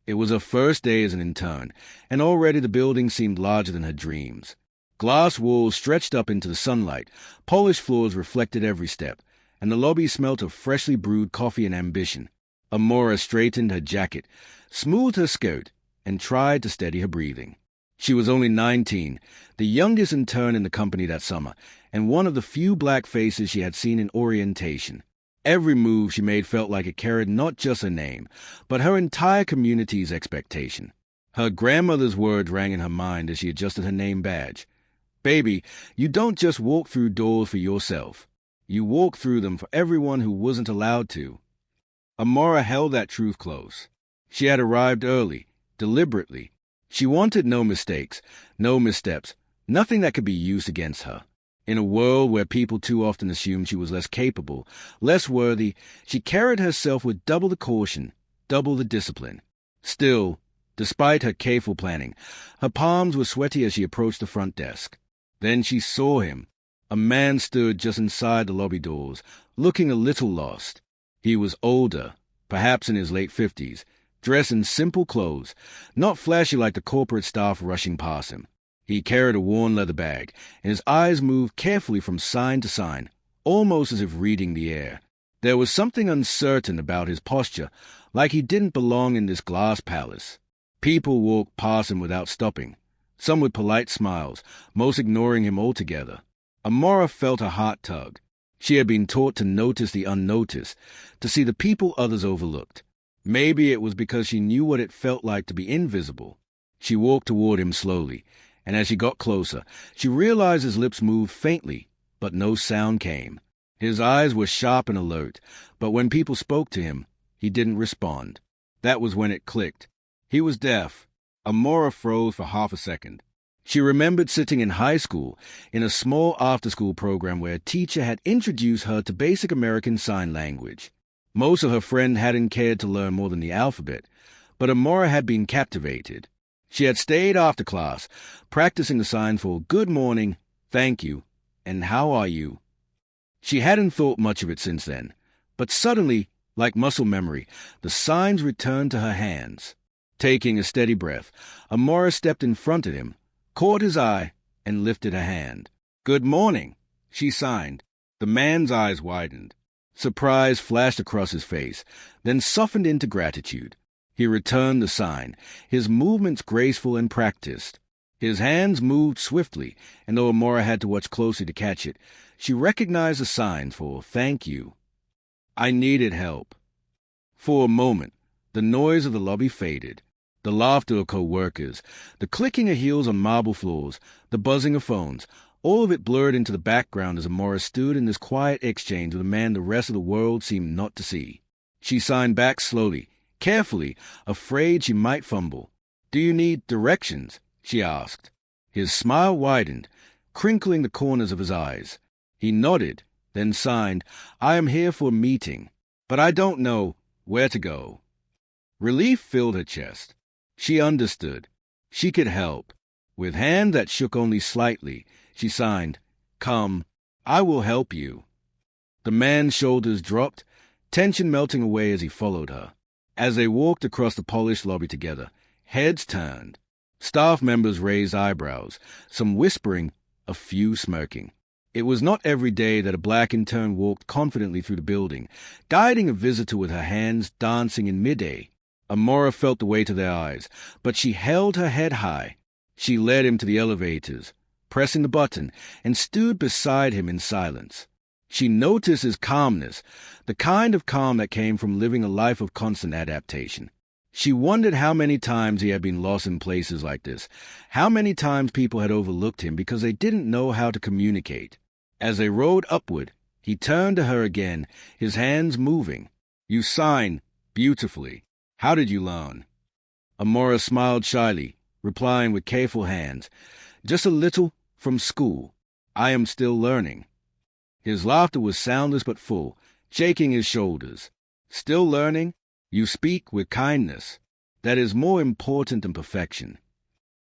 It was her first day as an intern, and already the building seemed larger than her dreams. Glass walls stretched up into the sunlight, polished floors reflected every step, and the lobby smelt of freshly brewed coffee and ambition. Amora straightened her jacket, smoothed her skirt, and tried to steady her breathing. She was only 19, the youngest intern in the company that summer, and one of the few black faces she had seen in orientation. Every move she made felt like it carried not just her name, but her entire community's expectation. Her grandmother's words rang in her mind as she adjusted her name badge. "Baby, you don't just walk through doors for yourself. You walk through them for everyone who wasn't allowed to." Amora held that truth close. She had arrived early, deliberately. She wanted no mistakes, no missteps, nothing that could be used against her. In a world where people too often assumed she was less capable, less worthy, she carried herself with double the caution, double the discipline. Still, despite her careful planning, her palms were sweaty as she approached the front desk. Then she saw him. A man stood just inside the lobby doors, looking a little lost. He was older, perhaps in his late 50s, dressed in simple clothes, not flashy like the corporate staff rushing past him. He carried a worn leather bag, and his eyes moved carefully from sign to sign, almost as if reading the air. There was something uncertain about his posture, like he didn't belong in this glass palace. People walked past him without stopping, some with polite smiles, most ignoring him altogether. Amora felt her heart tug. She had been taught to notice the unnoticed, to see the people others overlooked. Maybe it was because she knew what it felt like to be invisible. She walked toward him slowly, and as she got closer, she realized his lips moved faintly, but no sound came. His eyes were sharp and alert, but when people spoke to him, he didn't respond. That was when it clicked. He was deaf. Amora froze for half a second. She remembered sitting in high school in a small after-school program where a teacher had introduced her to basic American Sign Language. Most of her friends hadn't cared to learn more than the alphabet, but Amora had been captivated. She had stayed after class, practicing the signs for good morning, thank you, and how are you. She hadn't thought much of it since then, but suddenly, like muscle memory, the signs returned to her hands. Taking a steady breath, Amora stepped in front of him, caught his eye, and lifted her hand. "Good morning," she signed. The man's eyes widened. Surprise flashed across his face, then softened into gratitude. He returned the sign, his movements graceful and practiced. His hands moved swiftly, and though Amora had to watch closely to catch it, she recognized the sign for thank you. "I needed help." For a moment, the noise of the lobby faded. The laughter of co-workers, the clicking of heels on marble floors, the buzzing of phones, all of it blurred into the background as Amora stood in this quiet exchange with a man the rest of the world seemed not to see. She signed back slowly, carefully, afraid she might fumble. "Do you need directions?" she asked. His smile widened, crinkling the corners of his eyes. He nodded, then signed, "I am here for a meeting, but I don't know where to go." Relief filled her chest. She understood. She could help. With hand that shook only slightly, she signed, "Come, I will help you." The man's shoulders dropped, tension melting away as he followed her. As they walked across the polished lobby together, heads turned. Staff members raised eyebrows, some whispering, a few smirking. It was not every day that a black intern walked confidently through the building, guiding a visitor with her hands dancing in mid-air. Amora felt the weight of their eyes, but she held her head high. She led him to the elevators, pressing the button, and stood beside him in silence. She noticed his calmness, the kind of calm that came from living a life of constant adaptation. She wondered how many times he had been lost in places like this, how many times people had overlooked him because they didn't know how to communicate. As they rode upward, he turned to her again, his hands moving. "You sign beautifully. How did you learn?" Amora smiled shyly, replying with careful hands, "Just a little from school. I am still learning." His laughter was soundless but full, shaking his shoulders. "Still learning? You speak with kindness. That is more important than perfection."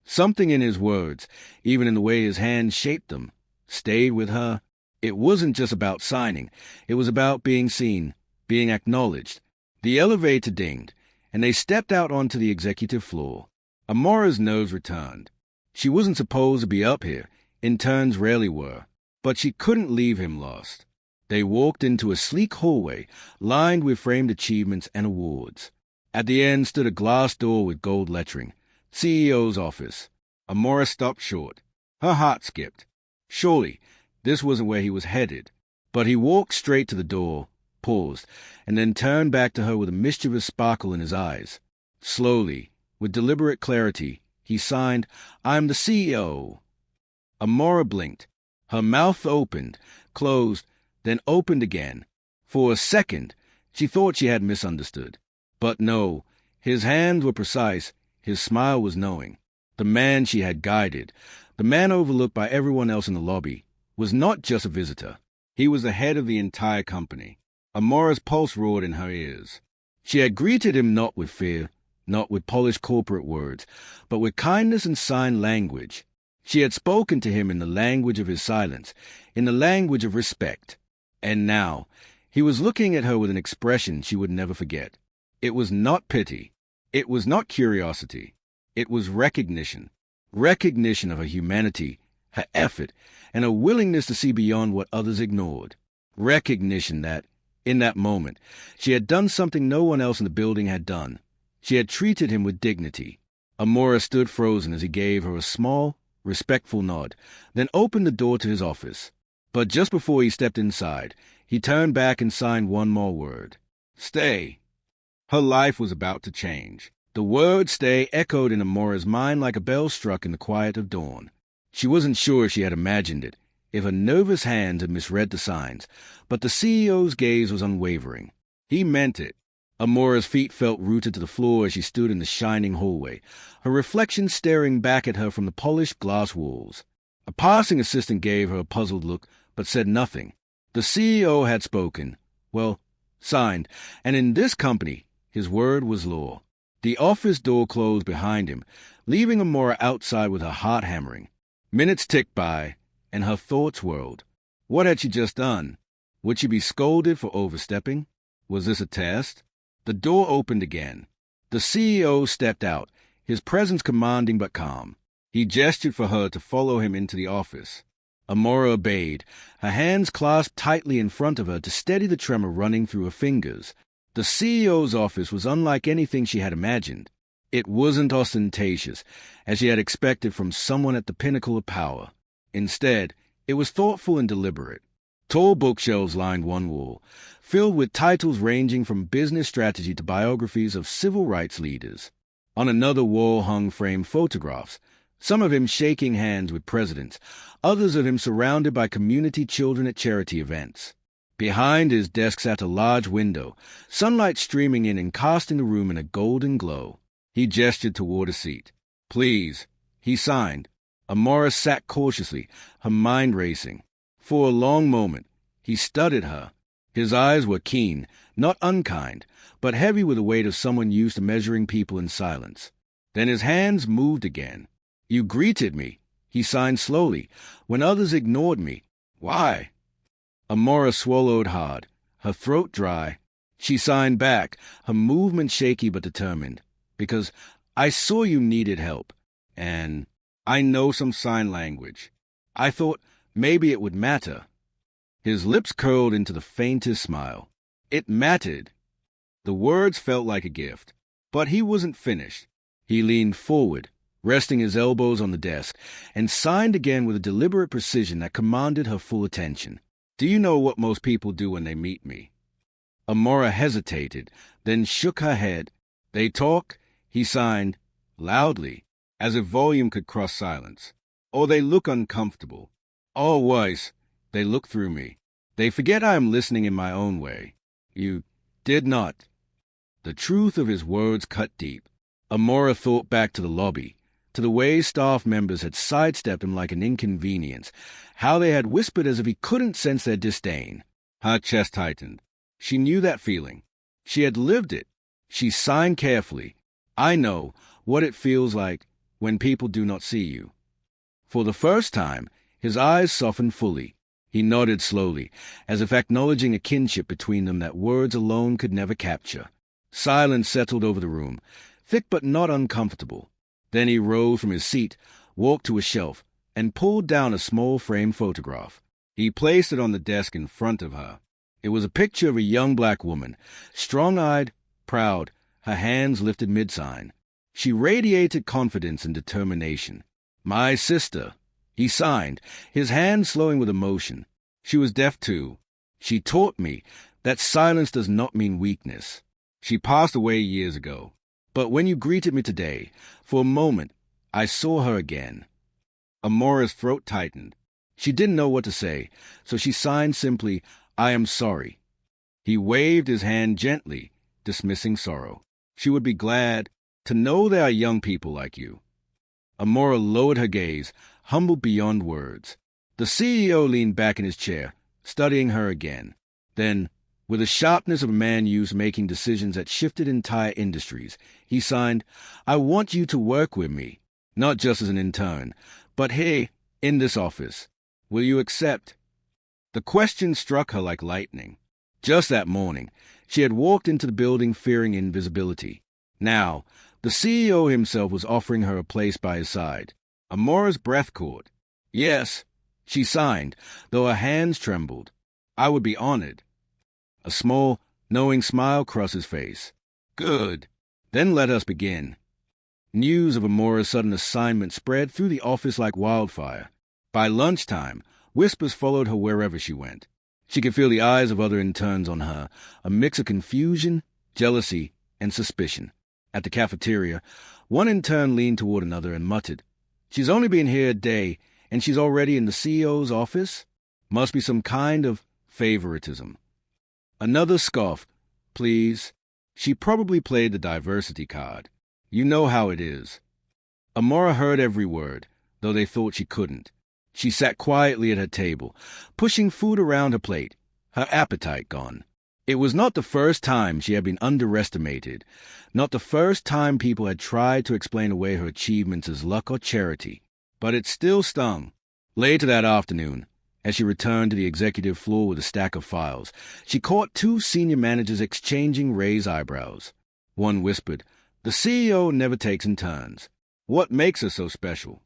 Something in his words, even in the way his hands shaped them, stayed with her. It wasn't just about signing. It was about being seen, being acknowledged. The elevator dinged, and they stepped out onto the executive floor. Amora's nerves returned. She wasn't supposed to be up here. Interns rarely were. But she couldn't leave him lost. They walked into a sleek hallway lined with framed achievements and awards. At the end stood a glass door with gold lettering. CEO's office. Amora stopped short. Her heart skipped. Surely, this wasn't where he was headed. But he walked straight to the door, paused, and then turned back to her with a mischievous sparkle in his eyes. Slowly, with deliberate clarity, he signed, "I'm the CEO." Amora blinked. Her mouth opened, closed, then opened again. For a second, she thought she had misunderstood. But no, his hands were precise, his smile was knowing. The man she had guided, the man overlooked by everyone else in the lobby, was not just a visitor. He was the head of the entire company. Amora's pulse roared in her ears. She had greeted him not with fear, not with polished corporate words, but with kindness and sign language. She had spoken to him in the language of his silence, in the language of respect. And now, he was looking at her with an expression she would never forget. It was not pity. It was not curiosity. It was recognition. Recognition of her humanity, her effort, and a willingness to see beyond what others ignored. Recognition that, in that moment, she had done something no one else in the building had done. She had treated him with dignity. Amora stood frozen as he gave her a small, respectful nod, then opened the door to his office. But just before he stepped inside, he turned back and signed one more word. Stay. Her life was about to change. The word stay echoed in Amora's mind like a bell struck in the quiet of dawn. She wasn't sure if she had imagined it, if her nervous hand had misread the signs, but the CEO's gaze was unwavering. He meant it. Amora's feet felt rooted to the floor as she stood in the shining hallway, her reflection staring back at her from the polished glass walls. A passing assistant gave her a puzzled look, but said nothing. The CEO had spoken, well, signed, and in this company, his word was law. The office door closed behind him, leaving Amora outside with her heart hammering. Minutes ticked by, and her thoughts whirled. What had she just done? Would she be scolded for overstepping? Was this a test? The door opened again. The CEO stepped out, his presence commanding but calm. He gestured for her to follow him into the office. Amora obeyed, her hands clasped tightly in front of her to steady the tremor running through her fingers. The CEO's office was unlike anything she had imagined. It wasn't ostentatious, as she had expected from someone at the pinnacle of power. Instead, it was thoughtful and deliberate. Tall bookshelves lined one wall, filled with titles ranging from business strategy to biographies of civil rights leaders. On another wall hung framed photographs, some of him shaking hands with presidents, others of him surrounded by community children at charity events. Behind his desk sat a large window, sunlight streaming in and casting the room in a golden glow. He gestured toward a seat. Please. He signed. Amora sat cautiously, her mind racing. For a long moment, he studied her. His eyes were keen, not unkind, but heavy with the weight of someone used to measuring people in silence. Then his hands moved again. You greeted me, he signed slowly, when others ignored me. Why? Amora swallowed hard, her throat dry. She signed back, her movement shaky but determined. Because I saw you needed help, and I know some sign language. I thought maybe it would matter. His lips curled into the faintest smile. It mattered. The words felt like a gift. But he wasn't finished. He leaned forward, resting his elbows on the desk, and signed again with a deliberate precision that commanded her full attention. Do you know what most people do when they meet me? Amora hesitated, then shook her head. They talk, he signed, loudly, as if volume could cross silence. Or they look uncomfortable. Or worse, they look through me. They forget I am listening in my own way. You did not. The truth of his words cut deep. Amora thought back to the lobby, to the way staff members had sidestepped him like an inconvenience, how they had whispered as if he couldn't sense their disdain. Her chest tightened. She knew that feeling. She had lived it. She signed carefully. I know what it feels like when people do not see you. For the first time, his eyes softened fully. He nodded slowly, as if acknowledging a kinship between them that words alone could never capture. Silence settled over the room, thick but not uncomfortable. Then he rose from his seat, walked to a shelf, and pulled down a small frame photograph. He placed it on the desk in front of her. It was a picture of a young black woman, strong-eyed, proud, her hands lifted mid-sign. She radiated confidence and determination. "My sister," he signed, his hands slowing with emotion. She was deaf too. "She taught me that silence does not mean weakness. She passed away years ago. But when you greeted me today, for a moment, I saw her again." Amora's throat tightened. She didn't know what to say, so she signed simply, "I am sorry." He waved his hand gently, dismissing sorrow. "She would be glad to know there are young people like you." Amora lowered her gaze, humbled beyond words. The CEO leaned back in his chair, studying her again. Then, with the sharpness of a man used to making decisions that shifted entire industries, he signed, "I want you to work with me, not just as an intern, but here, in this office. Will you accept?" The question struck her like lightning. Just that morning, she had walked into the building fearing invisibility. Now, the CEO himself was offering her a place by his side. Amora's breath caught. "Yes," she signed, though her hands trembled. "I would be honored." A small, knowing smile crossed his face. "Good. Then let us begin." News of Amora's sudden assignment spread through the office like wildfire. By lunchtime, whispers followed her wherever she went. She could feel the eyes of other interns on her, a mix of confusion, jealousy, and suspicion. At the cafeteria, one intern leaned toward another and muttered, "She's only been here a day, and she's already in the CEO's office? Must be some kind of favoritism." Another scoffed, "Please. She probably played the diversity card. You know how it is." Amora heard every word, though they thought she couldn't. She sat quietly at her table, pushing food around her plate, her appetite gone. It was not the first time she had been underestimated, not the first time people had tried to explain away her achievements as luck or charity, but it still stung. Later that afternoon, as she returned to the executive floor with a stack of files, she caught two senior managers exchanging raised eyebrows. One whispered, "The CEO never takes in turns. What makes her so special?"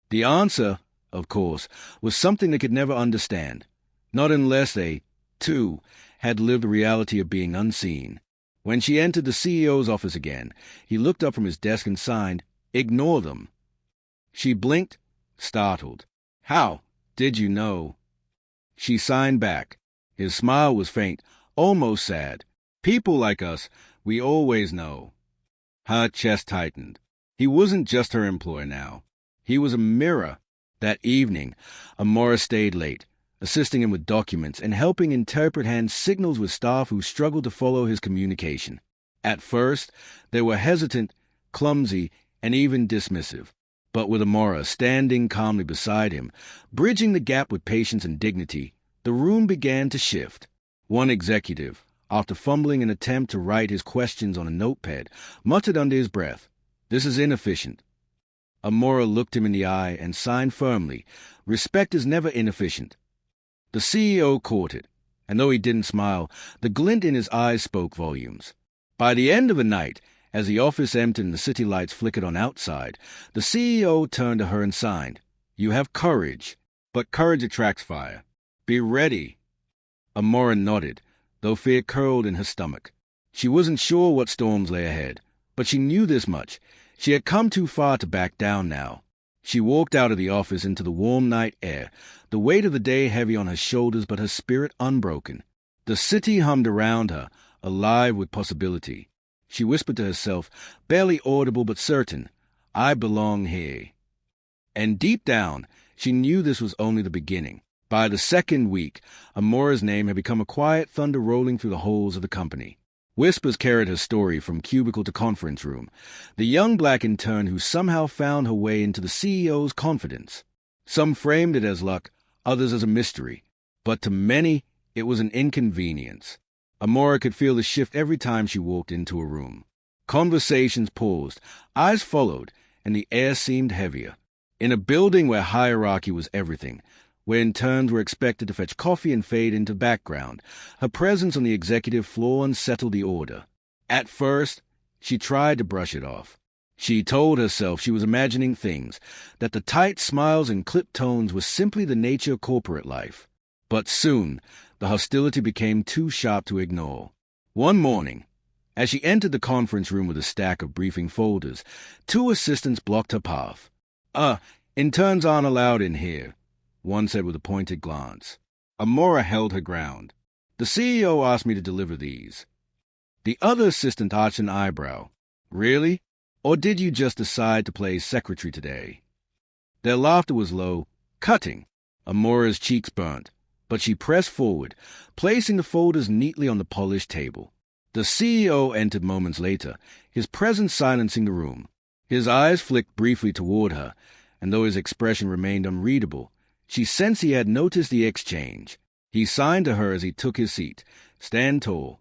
The answer, of course, was something they could never understand, not unless they, too, had lived the reality of being unseen. When she entered the CEO's office again, he looked up from his desk and signed, "Ignore them." She blinked, startled. "How did you know?" She signed back. His smile was faint, almost sad. "People like us, we always know." Her chest tightened. He wasn't just her employer now. He was a mirror. That evening, Amora stayed late, assisting him with documents and helping interpret hand signals with staff who struggled to follow his communication. At first, they were hesitant, clumsy, and even dismissive. But with Amora standing calmly beside him, bridging the gap with patience and dignity, the room began to shift. One executive, after fumbling an attempt to write his questions on a notepad, muttered under his breath, "This is inefficient." Amora looked him in the eye and signed firmly, "Respect is never inefficient." The CEO caught it, and though he didn't smile, the glint in his eyes spoke volumes. By the end of the night, as the office emptied and the city lights flickered on outside, the CEO turned to her and signed, "You have courage, but courage attracts fire. Be ready." Amora nodded, though fear curled in her stomach. She wasn't sure what storms lay ahead, but she knew this much. She had come too far to back down now. She walked out of the office into the warm night air, the weight of the day heavy on her shoulders but her spirit unbroken. The city hummed around her, alive with possibility. She whispered to herself, barely audible but certain, "I belong here." And deep down, she knew this was only the beginning. By the second week, Amora's name had become a quiet thunder rolling through the halls of the company. Whispers carried her story from cubicle to conference room, the young black intern who somehow found her way into the CEO's confidence. Some framed it as luck, others as a mystery, but to many it was an inconvenience. Amora could feel the shift every time she walked into a room. Conversations paused, eyes followed, and the air seemed heavier. In a building where hierarchy was everything, where interns were expected to fetch coffee and fade into background, her presence on the executive floor unsettled the order. At first, she tried to brush it off. She told herself she was imagining things, that the tight smiles and clipped tones were simply the nature of corporate life. But soon, the hostility became too sharp to ignore. One morning, as she entered the conference room with a stack of briefing folders, two assistants blocked her path. Interns aren't allowed in here," one said with a pointed glance. Amora held her ground. "The CEO asked me to deliver these." The other assistant arched an eyebrow. "Really? Or did you just decide to play secretary today?" Their laughter was low, cutting. Amora's cheeks burnt, but she pressed forward, placing the folders neatly on the polished table. The CEO entered moments later, his presence silencing the room. His eyes flicked briefly toward her, and though his expression remained unreadable, she sensed he had noticed the exchange. He signed to her as he took his seat. "Stand tall."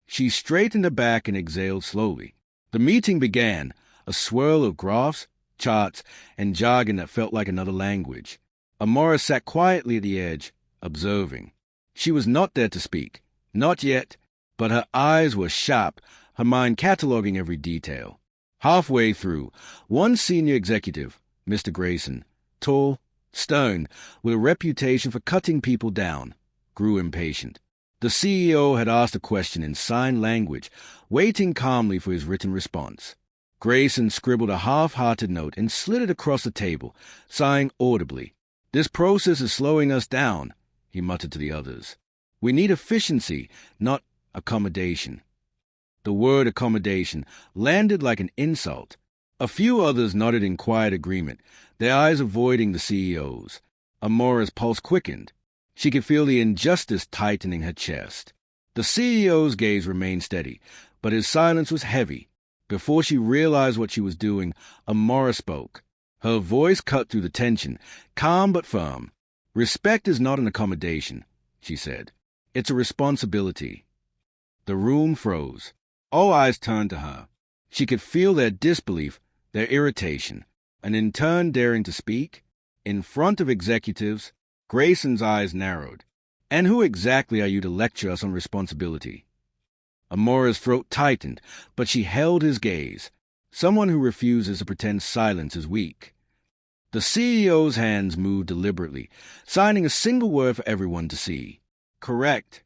She straightened her back and exhaled slowly. The meeting began, a swirl of graphs, charts, and jargon that felt like another language. Amora sat quietly at the edge, observing. She was not there to speak, not yet, but her eyes were sharp, her mind cataloging every detail. Halfway through, one senior executive, Mr. Grayson, tall, stern, with a reputation for cutting people down, grew impatient. The CEO had asked a question in sign language, waiting calmly for his written response. Grayson scribbled a half-hearted note and slid it across the table, sighing audibly. "This process is slowing us down," he muttered to the others. "We need efficiency, not accommodation." The word accommodation landed like an insult. A few others nodded in quiet agreement, their eyes avoiding the CEO's. Amora's pulse quickened. She could feel the injustice tightening her chest. The CEO's gaze remained steady, but his silence was heavy. Before she realized what she was doing, Amora spoke. Her voice cut through the tension, calm but firm. "Respect is not an accommodation," she said. "It's a responsibility." The room froze. All eyes turned to her. She could feel their disbelief, their irritation. An intern daring to speak? In front of executives? Grayson's eyes narrowed. "And who exactly are you to lecture us on responsibility?" Amora's throat tightened, but she held his gaze. Someone who refuses to pretend silence is weak. The CEO's hands moved deliberately, signing a single word for everyone to see. "Correct."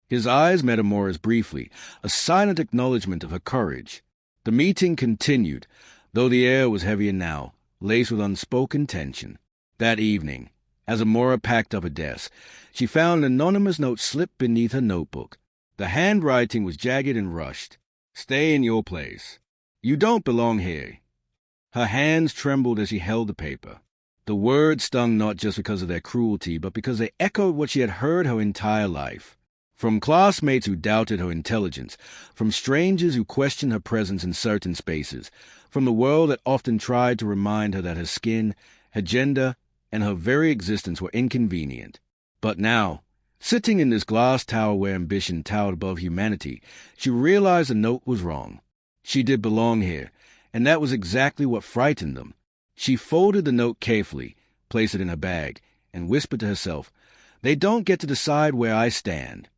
His eyes met Amora's briefly, a silent acknowledgement of her courage. The meeting continued, though the air was heavier now, laced with unspoken tension. That evening, as Amora packed up her desk, she found an anonymous note slipped beneath her notebook. The handwriting was jagged and rushed. "Stay in your place. You don't belong here." Her hands trembled as she held the paper. The words stung not just because of their cruelty, but because they echoed what she had heard her entire life. From classmates who doubted her intelligence, from strangers who questioned her presence in certain spaces, from the world that often tried to remind her that her skin, her gender, and her very existence were inconvenient. But now, sitting in this glass tower where ambition towered above humanity, she realized the note was wrong. She did belong here, and that was exactly what frightened them. She folded the note carefully, placed it in her bag, and whispered to herself, "They don't get to decide where I stand."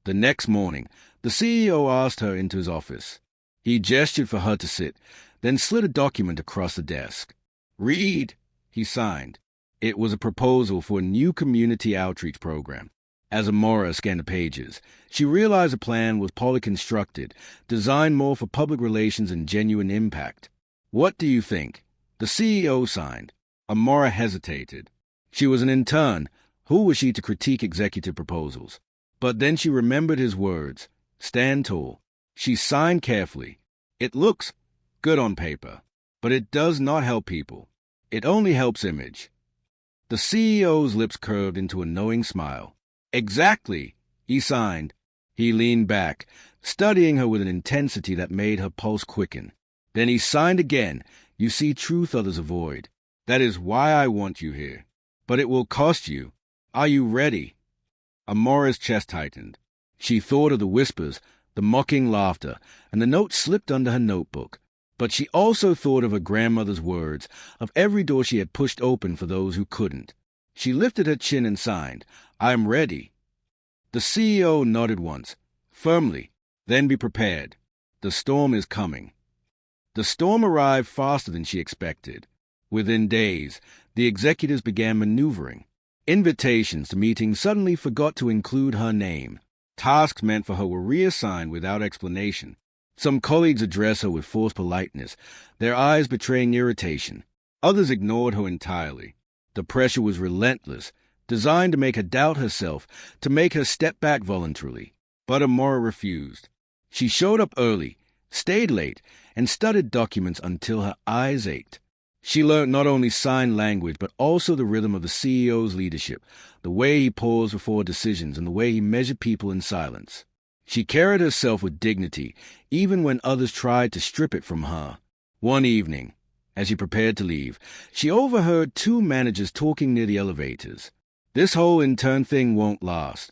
The next morning, the CEO asked her into his office. He gestured for her to sit, then slid a document across the desk. "Read," he signed. It was a proposal for a new community outreach program. As Amora scanned the pages, she realized the plan was poorly constructed, designed more for public relations and genuine impact. "What do you think?" The CEO signed. Amora hesitated. She was an intern. Who was she to critique executive proposals? But then she remembered his words, "Stand tall." She signed carefully. "It looks good on paper, but it does not help people. It only helps image." The CEO's lips curved into a knowing smile. "Exactly," he signed. He leaned back, studying her with an intensity that made her pulse quicken. Then he signed again. "You see truth others avoid. That is why I want you here. But it will cost you. Are you ready?" Amora's chest tightened. She thought of the whispers, the mocking laughter, and the note slipped under her notebook. But she also thought of her grandmother's words, of every door she had pushed open for those who couldn't. She lifted her chin and signed, "I am ready." The CEO nodded once, firmly, Then be prepared. The storm is coming. The storm arrived faster than she expected. Within days, the executives began maneuvering. Invitations to meetings suddenly forgot to include her name. Tasks meant for her were reassigned without explanation. Some colleagues addressed her with forced politeness, their eyes betraying irritation. Others ignored her entirely. The pressure was relentless, designed to make her doubt herself, to make her step back voluntarily. But Amora refused. She showed up early, stayed late, and studied documents until her eyes ached. She learned not only sign language, but also the rhythm of the CEO's leadership, the way he paused before decisions, and the way he measured people in silence. She carried herself with dignity, even when others tried to strip it from her. One evening, as she prepared to leave, she overheard two managers talking near the elevators. "This whole intern thing won't last,"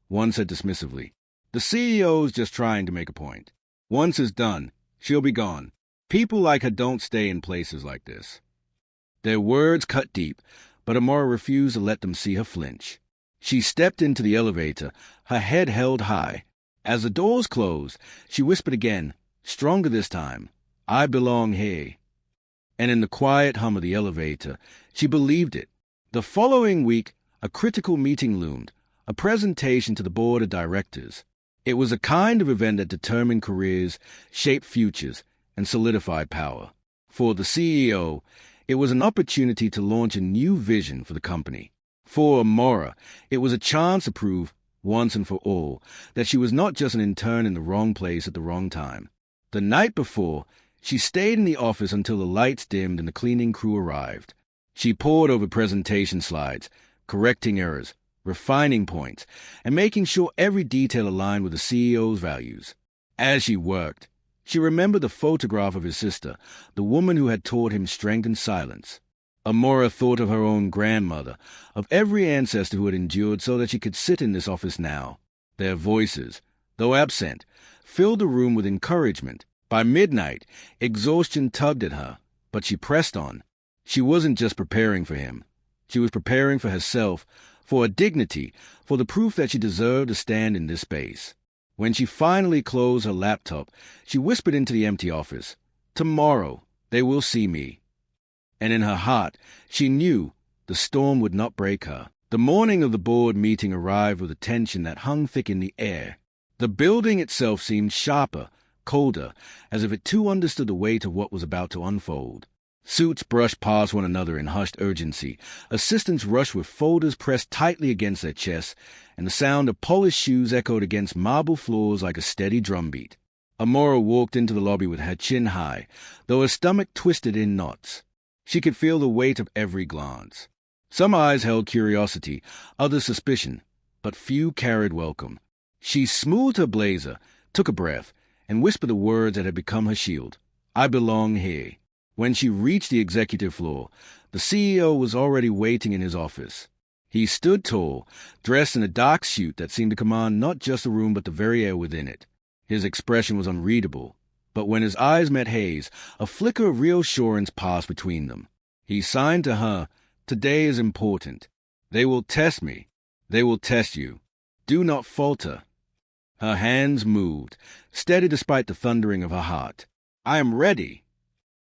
one said dismissively. "The CEO's just trying to make a point. Once it's done, she'll be gone. People like her don't stay in places like this." Their words cut deep, but Amora refused to let them see her flinch. She stepped into the elevator, her head held high. As the doors closed, she whispered again, stronger this time, "I belong here." And in the quiet hum of the elevator, she believed it. The following week, a critical meeting loomed, a presentation to the board of directors. It was a kind of event that determined careers, shaped futures, and solidified power. For the CEO, it was an opportunity to launch a new vision for the company. For Amora, it was a chance to prove, once and for all, that she was not just an intern in the wrong place at the wrong time. The night before, she stayed in the office until the lights dimmed and the cleaning crew arrived. She pored over presentation slides, correcting errors, refining points, and making sure every detail aligned with the CEO's values. As she worked, she remembered the photograph of his sister, the woman who had taught him strength and silence. Amora thought of her own grandmother, of every ancestor who had endured so that she could sit in this office now. Their voices, though absent, filled the room with encouragement. By midnight, exhaustion tugged at her, but she pressed on. She wasn't just preparing for him. She was preparing for herself, for her dignity, for the proof that she deserved to stand in this space. When she finally closed her laptop, she whispered into the empty office, "Tomorrow, they will see me." And in her heart, she knew the storm would not break her. The morning of the board meeting arrived with a tension that hung thick in the air. The building itself seemed sharper, colder, as if it too understood the weight of what was about to unfold. Suits brushed past one another in hushed urgency. Assistants rushed with folders pressed tightly against their chests, and the sound of polished shoes echoed against marble floors like a steady drumbeat. Amora walked into the lobby with her chin high, though her stomach twisted in knots. She could feel the weight of every glance. Some eyes held curiosity, others suspicion, but few carried welcome. She smoothed her blazer, took a breath, and whispered the words that had become her shield. "I belong here." When she reached the executive floor, the CEO was already waiting in his office. He stood tall, dressed in a dark suit that seemed to command not just the room but the very air within it. His expression was unreadable, but when his eyes met Hayes, a flicker of reassurance passed between them. He signed to her, "Today is important. They will test me. They will test you. Do not falter." Her hands moved, steady despite the thundering of her heart. "I am ready."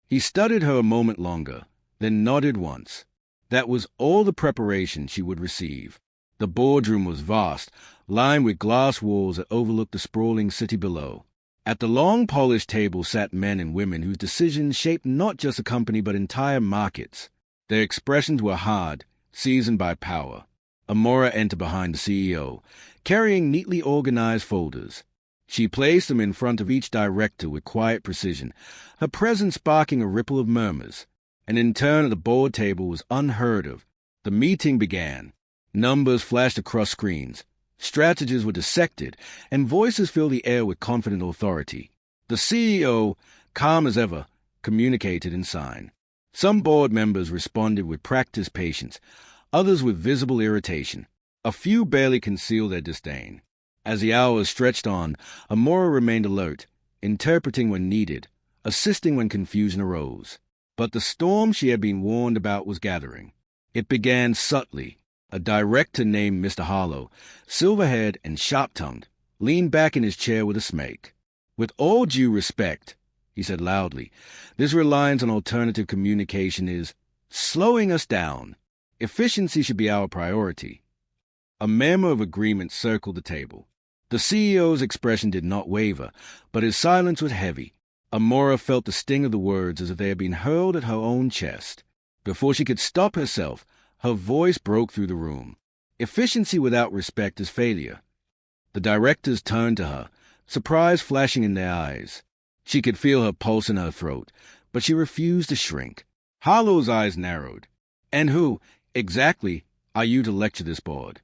He studied her a moment longer, then nodded once. That was all the preparation she would receive. The boardroom was vast, lined with glass walls that overlooked the sprawling city below. At the long polished table sat men and women whose decisions shaped not just a company but entire markets. Their expressions were hard, seasoned by power. Amora entered behind the CEO, carrying neatly organized folders. She placed them in front of each director with quiet precision, her presence sparking a ripple of murmurs. An intern at the board table was unheard of. The meeting began. Numbers flashed across screens. Strategies were dissected, and voices filled the air with confident authority. The CEO, calm as ever, communicated in sign. Some board members responded with practiced patience, others with visible irritation. A few barely concealed their disdain. As the hours stretched on, Amora remained alert, interpreting when needed, assisting when confusion arose. But the storm she had been warned about was gathering. It began subtly. A director named Mr. Harlow, silver-haired and sharp-tongued, leaned back in his chair with a smirk. "With all due respect," he said loudly, "this reliance on alternative communication is slowing us down. Efficiency should be our priority." A murmur of agreement circled the table. The CEO's expression did not waver, but his silence was heavy. Amora felt the sting of the words as if they had been hurled at her own chest. Before she could stop herself, her voice broke through the room. "Efficiency without respect is failure." The directors turned to her, surprise flashing in their eyes. She could feel her pulse in her throat, but she refused to shrink. Harlow's eyes narrowed. "And who, exactly, are you to lecture this board?"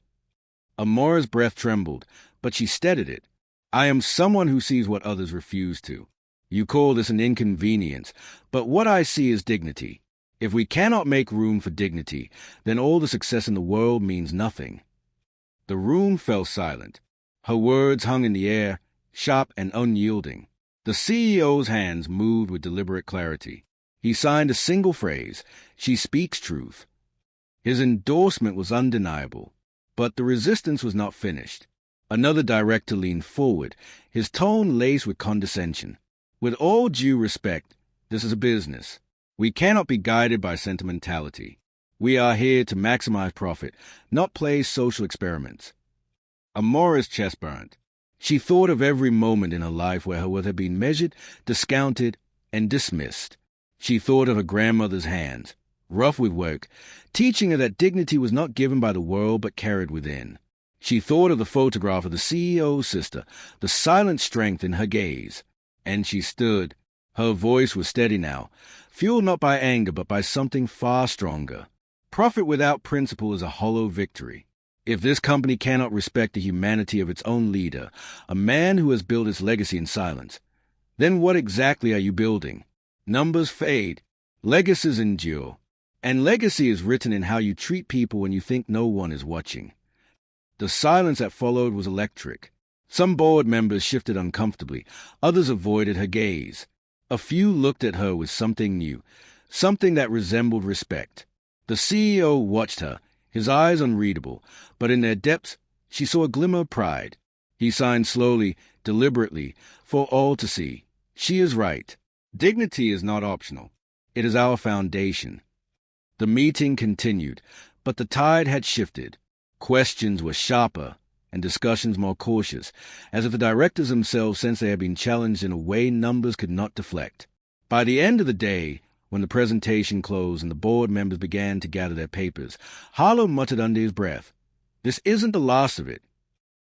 Amora's breath trembled, but she steadied it. "I am someone who sees what others refuse to. You call this an inconvenience, but what I see is dignity. If we cannot make room for dignity, then all the success in the world means nothing." The room fell silent. Her words hung in the air, sharp and unyielding. The CEO's hands moved with deliberate clarity. He signed a single phrase: "She speaks truth." His endorsement was undeniable, but the resistance was not finished. Another director leaned forward, his tone laced with condescension. "With all due respect, this is a business. We cannot be guided by sentimentality. We are here to maximize profit, not play social experiments." Amora's chest burned. She thought of every moment in her life where her worth had been measured, discounted, and dismissed. She thought of her grandmother's hands, rough with work, teaching her that dignity was not given by the world but carried within. She thought of the photograph of the CEO's sister, the silent strength in her gaze. And she stood. Her voice was steady now, fueled not by anger but by something far stronger. Profit without principle is a hollow victory. If this company cannot respect the humanity of its own leader, a man who has built its legacy in silence, then what exactly are you building? Numbers fade, legacies endure, and legacy is written in how you treat people when you think no one is watching. The silence that followed was electric. Some board members shifted uncomfortably, others avoided her gaze. A few looked at her with something new, something that resembled respect. The CEO watched her, his eyes unreadable, but in their depths she saw a glimmer of pride. He signed slowly, deliberately, for all to see. "She is right. Dignity is not optional. It is our foundation." The meeting continued, but the tide had shifted. Questions were sharper and discussions more cautious, as if the directors themselves sensed they had been challenged in a way numbers could not deflect. By the end of the day, when the presentation closed and the board members began to gather their papers, Harlow muttered under his breath, "This isn't the last of it."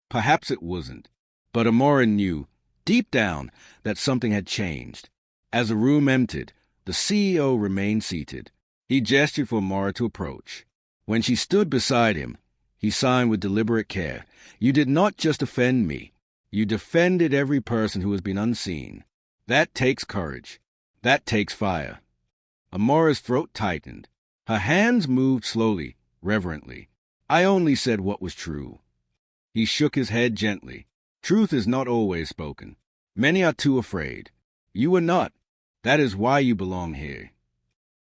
Perhaps it wasn't, but Amora knew, deep down, that something had changed. As the room emptied, the CEO remained seated. He gestured for Amora to approach. When she stood beside him, he signed with deliberate care, "You did not just offend me. You defended every person who has been unseen. That takes courage. That takes fire." Amora's throat tightened. Her hands moved slowly, reverently. "I only said what was true." He shook his head gently. "Truth is not always spoken. Many are too afraid. You were not. That is why you belong here."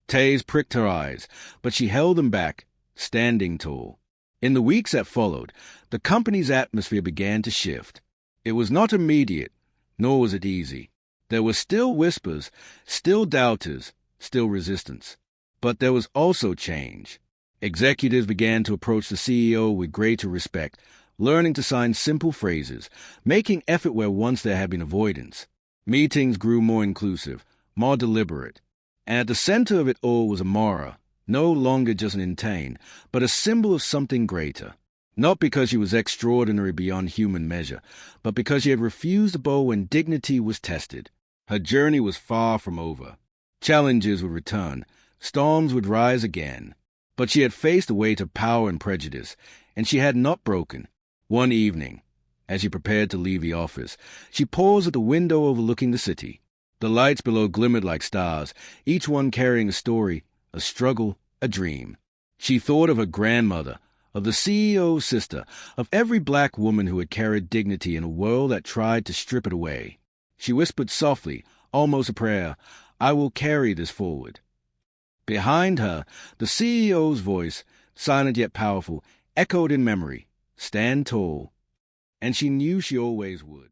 Taze pricked her eyes, but she held them back, standing tall. In the weeks that followed, the company's atmosphere began to shift. It was not immediate, nor was it easy. There were still whispers, still doubters, still resistance. But there was also change. Executives began to approach the CEO with greater respect, learning to sign simple phrases, making effort where once there had been avoidance. Meetings grew more inclusive, more deliberate. And at the center of it all was Amora, no longer just an intern, but a symbol of something greater. Not because she was extraordinary beyond human measure, but because she had refused to bow when dignity was tested. Her journey was far from over. Challenges would return, storms would rise again. But she had faced the weight of power and prejudice, and she had not broken. One evening, as she prepared to leave the office, she paused at the window overlooking the city. The lights below glimmered like stars, each one carrying a story, a struggle, a dream. She thought of her grandmother, of the CEO's sister, of every black woman who had carried dignity in a world that tried to strip it away. She whispered softly, almost a prayer, "I will carry this forward." Behind her, the CEO's voice, silent yet powerful, echoed in memory, "Stand tall." and she knew she always would.